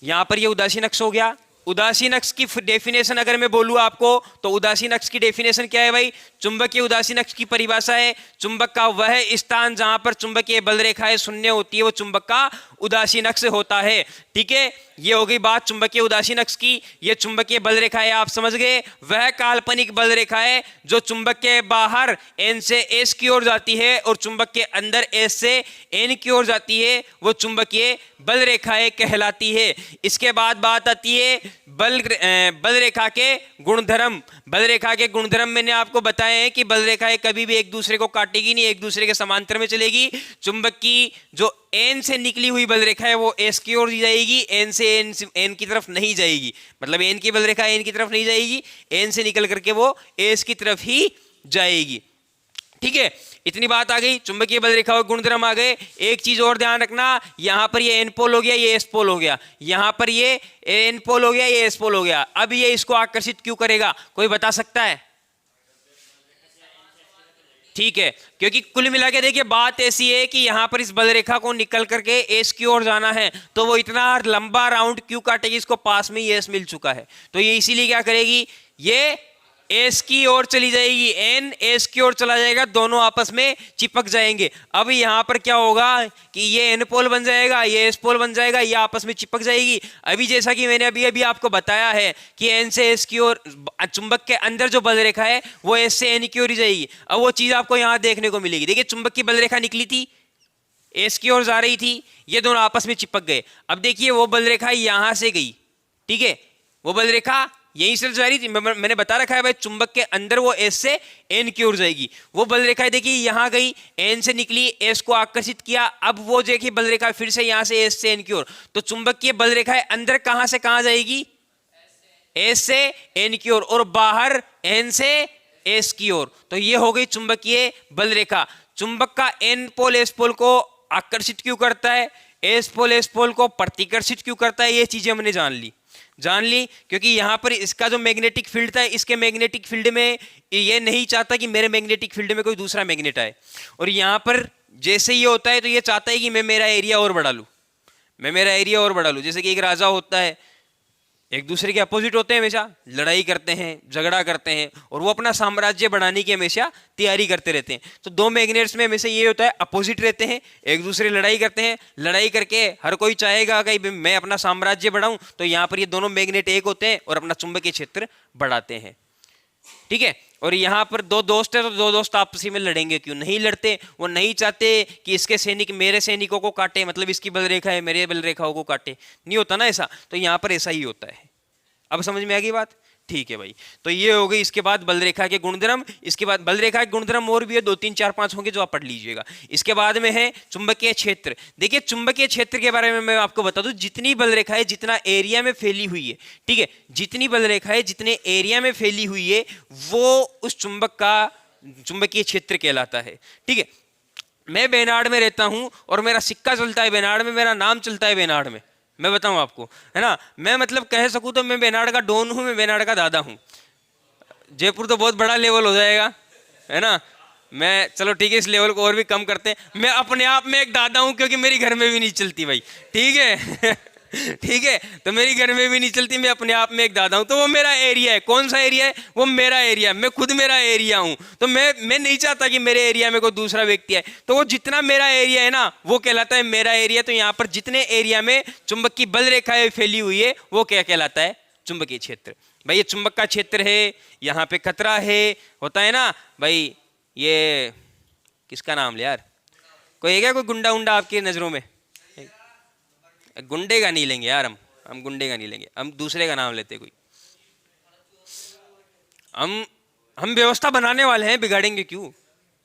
यहां पर ये उदासीन अक्ष हो गया, उदासीन अक्ष की डेफिनेशन अगर मैं बोलूं आपको, तो उदासीन अक्ष की डेफिनेशन क्या है भाई? चुंबकीय उदासीन अक्ष की परिभाषा है, चुंबक का वह स्थान जहां पर चुंबकीय बल रेखाएं शून्य होती है वो चुंबक का उदासीन अक्ष होता है। ठीक है, ये हो गई बात चुंबकीय उदासीन अक्ष की। ये चुंबकीय बल रेखाएं आप समझ गए, वह काल्पनिक बल रेखा है जो चुंबक के बाहर एन से एस की ओर जाती है और चुंबक के अंदर एस से एन की ओर जाती है, वो चुंबकीय बल रेखाएं कहलाती है। इसके बाद बात आती है बल रेखा के गुणधर्म। बल रेखा के गुणधर्म मैंने आपको बताए हैं कि बल रेखाएं कभी भी एक दूसरे को काटेगी नहीं, एक दूसरे के समांतर में चलेगी। चुंबक की जो एन से निकली हुई बल रेखा है वो एस की ओर जाएगी, एन से एन की तरफ नहीं जाएगी। मतलब एन की बल रेखा एन की तरफ नहीं जाएगी, एन से निकल करके वो एस की तरफ ही जाएगी। ठीक है, इतनी बात आ गई, चुंबकीय बल रेखा और गुणधर्म आ गए। एक चीज और ध्यान रखना, यहां पर ये एन पोल हो गया, ये एस पोल हो गया, यहां पर ये एन पोल हो गया, ये एस पोल हो गया। अब ये इसको आकर्षित क्यों करेगा, कोई बता सकता है? ठीक है, क्योंकि कुल मिला के देखिए बात ऐसी है कि यहां पर इस बल रेखा को निकल करके एस की ओर जाना है, तो वो इतना लंबा राउंड क्यों काटेगी? इसको पास में ही एस मिल चुका है, तो ये इसीलिए क्या करेगी, ये एस की ओर चली जाएगी, एन एस की ओर चला जाएगा, दोनों आपस में चिपक जाएंगे। अब यहां पर क्या होगा कि ये एन पोल बन जाएगा, ये एस पोल बन जाएगा, ये आपस में चिपक जाएगी। अभी जैसा कि मैंने अभी अभी आपको बताया है कि एन से एस की ओर चुंबक के अंदर जो बल रेखा है वो एस से एन की ओर ही जाएगी। अब वो चीज आपको यहां देखने को मिलेगी। देखिए चुंबक की बल रेखा निकली थी, एस की ओर जा रही थी, ये दोनों आपस में चिपक गए। अब देखिए वो बल रेखा यहां से गई, ठीक है, वो बल रेखा यहीं से जा रही थी, मैंने बता रखा है भाई चुंबक के अंदर वो एस से एन की ओर जाएगी। वो बल रेखा देखिए यहां गई, एन से निकली, एस को आकर्षित किया, अब वो देखिए बल रेखा फिर से यहां से एस से एन की ओर, तो चुंबकीय बल रेखा अंदर कहां से कहां जाएगी, एस से एन की ओर, और बाहर एन से एस की ओर। तो ये हो गई चुंबकीय बल रेखा। चुंबक का एन पोल एस पोल को आकर्षित क्यों करता है, एस पोल को प्रतिकर्षित क्यों करता है, ये चीजें हमने जान ली क्योंकि यहां पर इसका जो मैग्नेटिक फील्ड था, इसके मैग्नेटिक फील्ड में ये नहीं चाहता कि मेरे मैग्नेटिक फील्ड में कोई दूसरा मैग्नेट आए, और यहां पर जैसे ये होता है तो ये चाहता है कि मैं मेरा एरिया और बढ़ा लूं, जैसे कि एक राजा होता है, एक दूसरे के अपोजिट होते हैं, हमेशा लड़ाई करते हैं, झगड़ा करते हैं, और वो अपना साम्राज्य बढ़ाने की हमेशा तैयारी करते रहते हैं। तो दो मैग्नेट्स में हमेशा ये होता है, अपोजिट रहते हैं, एक दूसरे लड़ाई करते हैं, लड़ाई करके हर कोई चाहेगा कि मैं अपना साम्राज्य बढ़ाऊं, तो यहाँ पर ये दोनों मैग्नेट एक होते हैं और अपना चुंबकीय क्षेत्र बढ़ाते हैं। ठीक है, और यहाँ पर दो दोस्त है तो दो दोस्त आपसी में लड़ेंगे क्यों, नहीं लड़ते, वो नहीं चाहते कि इसके सैनिक मेरे सैनिकों को काटे, मतलब इसकी बल रेखा है मेरे बल रेखाओं को काटे, नहीं होता ना ऐसा, तो यहाँ पर ऐसा ही होता है। अब समझ में आ गई बात? ठीक है भाई, तो ये हो गई इसके बाद बल रेखा के गुणधर्म। इसके बाद बल रेखा के गुणधर्म और भी है, 2 3 4 5 होंगे जो आप पढ़ लीजिएगा। इसके बाद में है चुंबकीय क्षेत्र। देखिए चुंबकीय क्षेत्र के बारे में मैं आपको बता दूं, जितनी बल रेखा है जितना एरिया में फैली हुई है, ठीक है, जितनी बल रेखा है जितने एरिया में फैली हुई है वो उस चुंबक का चुंबकीय क्षेत्र कहलाता है। ठीक है, मैं बेनाड में रहता हूं और मेरा सिक्का चलता है बेनाड में, मेरा नाम चलता है बेनाड में, मैं बताऊं आपको, है ना, मैं मतलब कह सकूं तो मैं बेनाड का डॉन हूं, मैं बेनाड का दादा हूं। जयपुर तो बहुत बड़ा लेवल हो जाएगा, है ना, मैं चलो ठीक है इस लेवल को और भी कम करते हैं, मैं अपने आप में एक दादा हूं क्योंकि मेरी घर में भी नहीं चलती भाई, ठीक है ठीक है, तो मेरी घर में भी नहीं चलती, मैं अपने आप में एक दादा हूं, तो वो मेरा एरिया है। कौन सा एरिया है? वो मेरा एरिया, मैं खुद मेरा एरिया हूं, तो मैं नहीं चाहता कि मेरे एरिया में कोई दूसरा व्यक्ति है, तो वो जितना मेरा एरिया है ना वो कहलाता है मेरा एरिया। तो यहाँ पर जितने एरिया में चुंबक की बल रेखाएं फैली हुई है वो क्या कहलाता है? चुंबकीय क्षेत्र। भाई ये चुंबक का क्षेत्र है, यहाँ पे खतरा है, होता है ना भाई, ये किसका नाम ले यार, कोई है क्या कोई गुंडा उंडा आपकी नजरों में? गुंडे का नहीं लेंगे यार, हम गुंडे का नहीं लेंगे, हम दूसरे का नाम लेते कोई, हम व्यवस्था बनाने वाले हैं, बिगाड़ेंगे क्यों,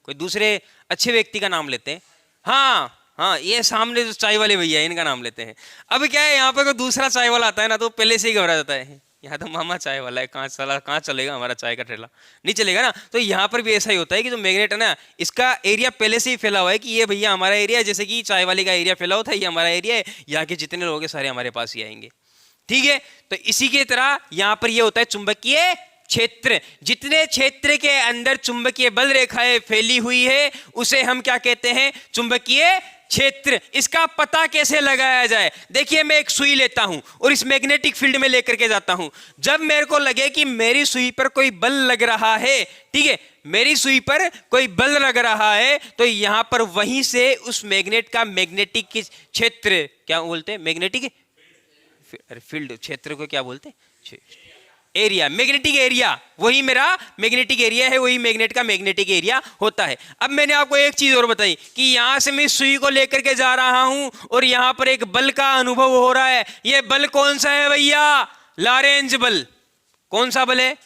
कोई दूसरे अच्छे व्यक्ति का नाम लेते हैं। हाँ, ये सामने जो चाय वाले भैया इनका नाम लेते हैं। अब क्या है, यहाँ पे कोई दूसरा चाय वाला आता है ना तो पहले से ही घबरा जाता है, यहाँ तो मामा चाय वाला है, कहाँ चलेगा हमारा चाय का ठेला, नहीं चलेगा ना। तो यहाँ पर भी ऐसा ही होता है कि जो मैग्नेट है ना इसका एरिया पहले से ही फैला हुआ है कि ये भैया हमारा एरिया है, जैसे कि चाय वाले का एरिया फैला होता है, ये हमारा एरिया है, यहाँ के जितने लोग हैं सारे हमारे पास ही आएंगे। ठीक है, तो इसी की तरह यहाँ पर ये होता है चुंबकीय क्षेत्र। जितने क्षेत्र के अंदर चुंबकीय बल रेखाएं फैली हुई है उसे हम क्या कहते हैं? चुंबकीय क्षेत्र, इसका पता कैसे लगाया जाए। देखिए मैं एक सुई लेता हूं और इस मैग्नेटिक फील्ड में लेकर के जाता हूं। जब मेरे को लगे कि मेरी सुई पर कोई बल लग रहा है, ठीक है, मेरी सुई पर कोई बल लग रहा है, तो यहां पर वहीं से उस मैग्नेट का मैग्नेटिक क्षेत्र, क्या बोलते हैं, मैग्नेटिक फील्ड, क्षेत्र को क्या बोलते हैं, एरिया, मैग्नेटिक एरिया, वही मेरा मैग्नेटिक एरिया है, वही मैग्नेट का मैग्नेटिक एरिया होता है। अब मैंने आपको एक चीज और बताई कि यहां से मैं सुई को लेकर के जा रहा हूं और यहां पर एक बल का अनुभव हो रहा है। यह बल कौन सा है भैया, लॉरेंज बल। कौन सा बल है,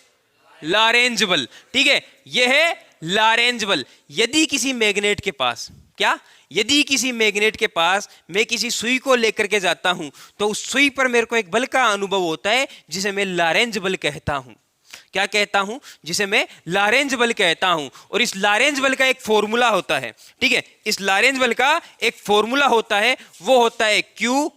लॉरेंज बल, ठीक है, यह है लॉरेंज बल। यदि किसी मैग्नेट के पास, क्या, यदि किसी मैग्नेट के पास मैं किसी सुई को लेकर के जाता हूं तो उस सुई पर मेरे को एक बल का अनुभव होता है जिसे मैं लॉरेंज बल कहता हूं। क्या कहता हूं, जिसे मैं लॉरेंज बल कहता हूं। और इस लॉरेंज बल का एक फॉर्मूला होता है, ठीक है, इस लॉरेंज बल का एक फॉर्मूला होता है, वो होता है Q,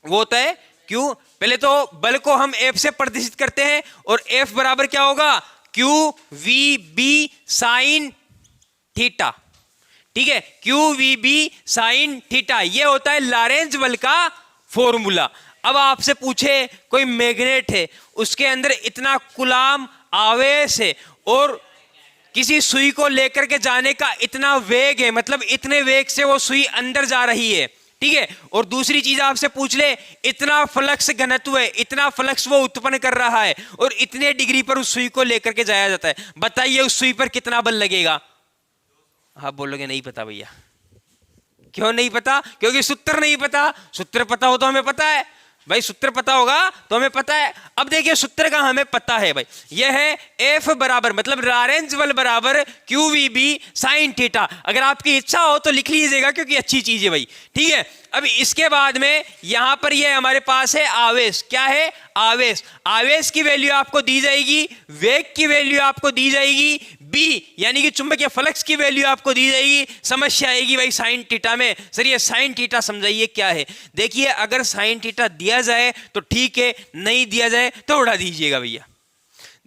वो होता है Q। पहले तो बल को हम F से प्रदर्शित करते हैं और F बराबर क्या होगा, Q V B sine theta, ठीक है, Q V B sine theta, ये होता है लॉरेंज बल का फॉर्मूला। अब आपसे पूछे कोई मैग्नेट है, उसके अंदर इतना कूलाम आवेश है और किसी सुई को लेकर के जाने का इतना वेग है, मतलब इतने वेग से वो सुई अंदर जा रही है, ठीक है। और दूसरी चीज आपसे पूछ ले, इतना फ्लक्स घनत्व है, इतना फ्लक्स वो उत्पन्न कर रहा है और इतने डिग्री पर उस सुई को लेकर के जाया जाता है। बताइए उस सुई पर कितना बल लगेगा। आप बोलोगे नहीं पता भैया। क्यों नहीं पता, क्योंकि सूत्र नहीं पता। सूत्र पता हो तो हमें पता है भाई, सूत्र पता होगा तो हमें पता है। अब देखिए सूत्र का हमें पता है भाई, यह है F बराबर, मतलब लॉरेंज बल बराबर Q V B sine theta. अगर आपकी इच्छा हो तो लिख लीजिएगा क्योंकि अच्छी चीज है भाई, ठीक है। अब इसके बाद में यहां पर यह हमारे पास है आवेश। क्या है, आवेश। आवेश की वैल्यू आपको दी जाएगी, वेग की वैल्यू आपको दी जाएगी, बी यानी कि चुंबकीय फ्लक्स की वैल्यू आपको दी जाएगी। समस्या आएगी भाई साइन थीटा में, सर ये साइन थीटा समझाइए क्या है। देखिए अगर साइन थीटा दिया जाए तो ठीक है, नहीं दिया जाए तो उड़ा दीजिएगा भैया।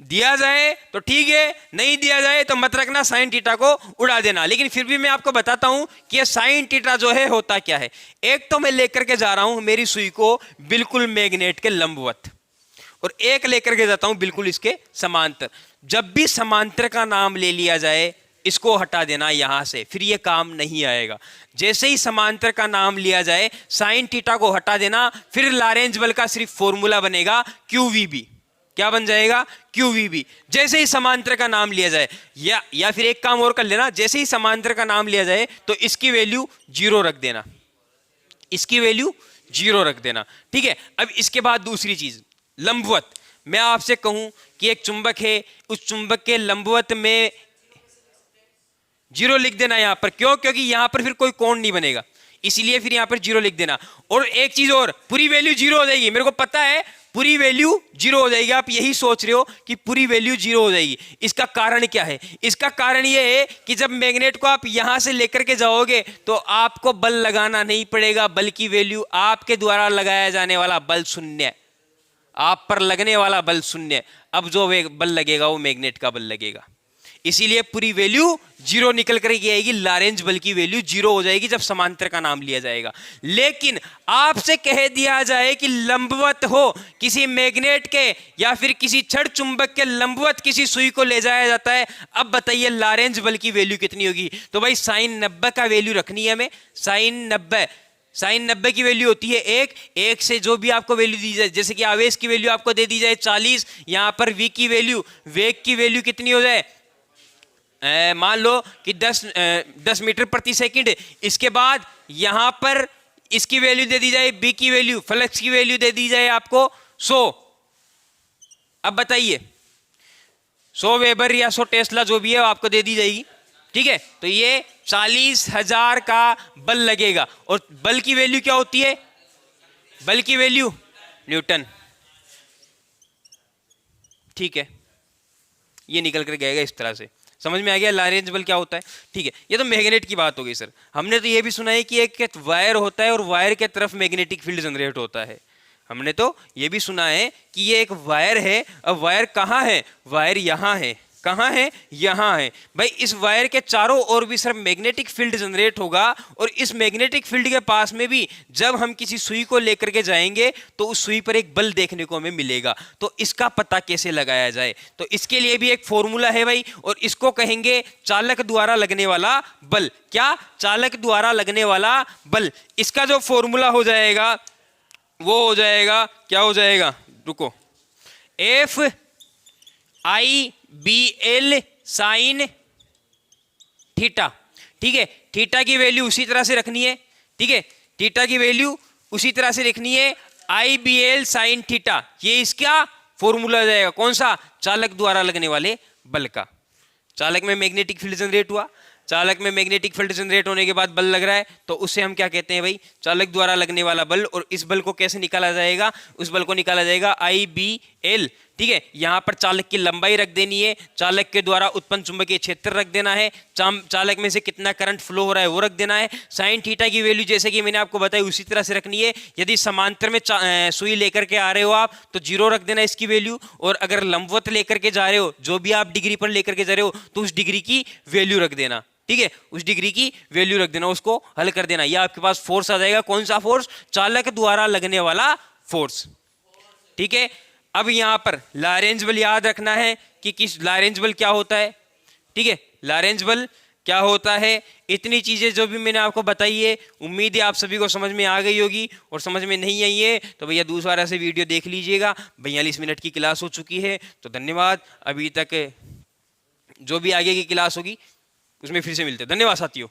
दिया जाए तो ठीक है, नहीं दिया जाए तो मत रखना, साइन थीटा को उड़ा देना। लेकिन फिर भी मैं आपको बताता हूं कि ये साइन थीटा जो है होता क्या है। एक तो मैं लेकर के जा रहा हूं मेरी सुई को बिल्कुल मैग्नेट के लंबवत, और एक लेकर के जाता हूं बिल्कुल इसके समांतर। जब भी समांतर का नाम ले लिया जाए इसको हटा देना यहां से, फिर ये काम नहीं आएगा। जैसे ही समांतर का नाम लिया जाए साइन थीटा को हटा देना, फिर लॉरेंज बल का सिर्फ फॉर्मूला बनेगा QVB। क्या बन जाएगा, QVB। जैसे ही समांतर का नाम लिया जाए, या फिर एक काम और कर लेना, जैसे ही समांतर का नाम लिया जाए तो इसकी वैल्यू 0 रख देना, इसकी वैल्यू 0 रख देना, ठीक है। अब इसके बाद दूसरी चीज लंबवत। मैं आपसे कहूं कि एक चुंबक है, उस चुंबक के लंबवत में 0 लिख देना यहां पर। क्यों, क्योंकि यहां पर फिर कोई कोण नहीं बनेगा, इसीलिए फिर यहां पर 0 लिख देना। और एक चीज और, पूरी वैल्यू 0 हो जाएगी, मेरे को पता है पूरी वैल्यू 0 हो जाएगी। आप यही सोच रहे हो कि पूरी वैल्यू 0 हो जाएगी, इसका कारण क्या है। इसका कारण यह है कि जब मैग्नेट को आप यहां से लेकर के जाओगे तो आपको बल लगाना नहीं पड़ेगा, बल की वैल्यू आपके द्वारा लगाया जाने वाला बल 0 है, आप पर लगने वाला बल 0 है। अब जो बल लगेगा वो मैग्नेट का बल लगेगा, इसीलिए पूरी वैल्यू 0 निकल कर के आएगी। लॉरेंज बल की वैल्यू 0 हो जाएगी जब समांतर का नाम लिया जाएगा। लेकिन आपसे कह दिया जाए कि लंबवत हो, किसी मैग्नेट के या फिर किसी छड़ चुंबक के लंबवत किसी सुई को ले जाया जाता है, अब बताइए लॉरेंज बल की वैल्यू कितनी होगी। तो भाई साइन 90 का वैल्यू रखनी है हमें, साइन 90 की वैल्यू होती है 1 से जो भी आपको वैल्यू दी जाए, जैसे कि आवेश की वैल्यू आपको दे दी जाए 40, यहां पर V की वैल्यू, वेग की वैल्यू कितनी हो जाए, मान लो कि 10 मीटर प्रति सेकंड। इसके बाद यहां पर इसकी वैल्यू दे दी जाए, B की वैल्यू, फ्लक्स की वैल्यू दे दी जाए आपको 100। अब बताइए 100 वेबर या 100 टेस्ला जो भी है आपको दे दी जाएगी, ठीक है। तो ये 40,000 का बल लगेगा। और बल की वैल्यू क्या होती है, बल की वैल्यू न्यूटन, ठीक है। ये निकल कर गएगा इस तरह से, समझ में आ गया लॉरेंज बल क्या होता है, ठीक है। ये तो मैग्नेट की बात हो गई सर। हमने तो ये भी सुना है कि एक वायर होता है और वायर के तरफ मैग्नेटिक फील्ड जनरेट होता है। हमने तो ये भी सुना है कि ये एक वायर है। अब वायर कहाँ है, वायर यहाँ है, कहाँ है, यहाँ है भाई। इस वायर के चारों ओर भी सिर्फ मैग्नेटिक फील्ड जनरेट होगा, और इस मैग्नेटिक फील्ड के पास में भी जब हम किसी सुई को लेकर के जाएंगे तो उस सुई पर एक बल देखने को हमें मिलेगा। तो इसका पता कैसे लगाया जाए, तो इसके लिए भी एक फॉर्मूला है भाई, और इसको कहेंगे चालक द्वारा लगने वाला बल। क्या, चालक द्वारा लगने वाला बल। इसका जो फॉर्मूला हो जाएगा वो हो जाएगा, क्या हो जाएगा, रुको, F I B L sine theta. ठीक है, थीटा की वैल्यू उसी तरह से रखनी है। ठीक है, थीटा की वैल्यू उसी तरह से रखनी है, आई बी एल साइन थीटा, ये इसका फॉर्मूला हो जाएगा। कौन सा, चालक द्वारा लगने वाले बल का। चालक में मैग्नेटिक फील्ड जनरेट हुआ, चालक में मैग्नेटिक फील्ड जनरेट होने के बाद बल लग रहा है, तो उसे हम क्या कहते हैं भाई, चालक द्वारा लगने वाला बल। और इस बल को कैसे निकाला जाएगा, उस बल को निकाला जाएगा आई बी एल। ठीक है, यहां पर चालक की लंबाई रख देनी है, चालक के द्वारा उत्पन्न चुंबकीय क्षेत्र रख देना है, चालक में से कितना करंट फ्लो हो रहा है वो रख देना है। साइन थीटा की वैल्यू जैसे कि मैंने आपको बताई उसी तरह से रखनी है। यदि समांतर में सुई लेकर के आ रहे हो आप तो 0 रख देना इसकी वैल्यू, और अगर लंबवत लेकर के जा रहे हो, जो भी आप डिग्री पर लेकर के जा रहे हो, तो उस डिग्री की वैल्यू रख देना। ठीक है, उस डिग्री की वैल्यू रख देना, उसको हल कर देना। यह आपके पास फोर्स आ जाएगा। कौन सा फोर्स, चालक द्वारा लगने वाला फोर्स। ठीक है, अब यहां पर लॉरेंज बल याद रखना है कि किस, लॉरेंज बल क्या होता है। ठीक है, लॉरेंज बल क्या होता है। इतनी चीजें जो भी मैंने आपको बताई है, उम्मीद है आप सभी को समझ में आ गई होगी, और समझ में नहीं आई है तो भैया दूसरा से वीडियो देख लीजिएगा। 42 मिनट की क्लास हो चुकी है, तो धन्यवाद। अभी तक जो भी आगे की क्लास होगी उसमें फिर से मिलते हैं। धन्यवाद साथियों।